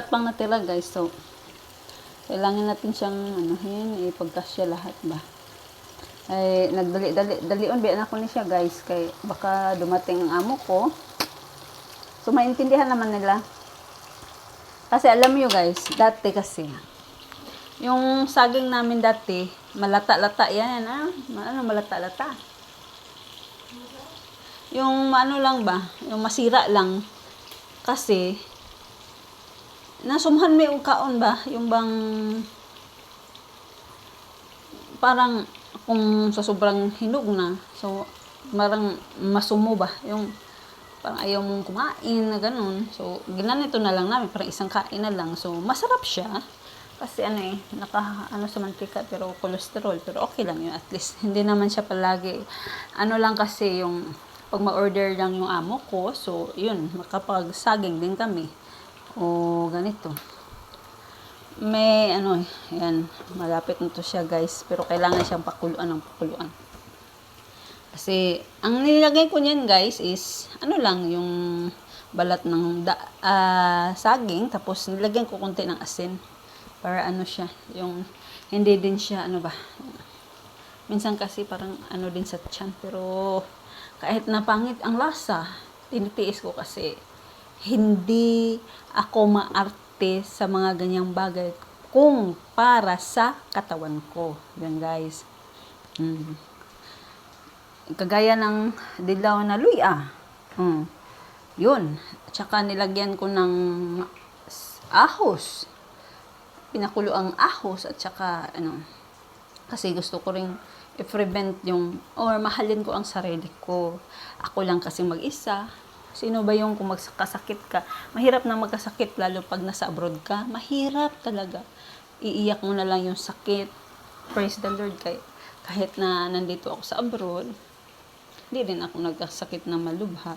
apat pang natira guys. So, kailangan natin siyang, ipagkasya lahat ba. Ay, dalion biyan ako ni siya guys. Kay baka dumating ang amo ko. So, maintindihan naman nila. Kasi alam niyo guys, dati kasi, yung saging namin dati, malata-lata yan, malata-lata. Yung lang ba, yung masira lang. Kasi, nasumhan may kaon ba, yung bang, parang, kung sa sobrang hinog na, so, parang masumo ba, yung, parang ayaw mong kumain na ganun. So, ginanito na lang namin, parang isang kain na lang. So, masarap siya. Kasi sa mantika, pero cholesterol. Pero okay lang yun, at least. Hindi naman siya palagi. Lang kasi yung, pag ma-order lang yung amo ko, so, yun, makapagsaging din kami. O, ganito. May, yan, malapit na to siya, guys. Pero kailangan siyang pakuluan ng pakuluan. Kasi, ang nilagay ko niyan, guys, is, lang, yung balat ng saging, tapos nilagyan ko konti ng asin. Para siya, yung, hindi din siya, minsan kasi parang, din sa tiyan. Pero, kahit na pangit ang lasa, tinitiis ko kasi, hindi ako maarte sa mga ganyang bagay kung para sa katawan ko. Yan, guys. Kagaya ng dilaw na luya. Yun. Tsaka nilagyan ko ng ahos. Pinakulo ang ahos at tsaka kasi gusto ko ring i-prevent yung or mahalin ko ang sarili ko. Ako lang kasi mag-isa. Sino ba yung kung magkasakit ka? Mahirap na magkasakit lalo pag nasa abroad ka. Mahirap talaga. Iiyak mo na lang yung sakit. Praise the Lord. Kahit na nandito ako sa abroad, hindi din ako nagkasakit na malubha.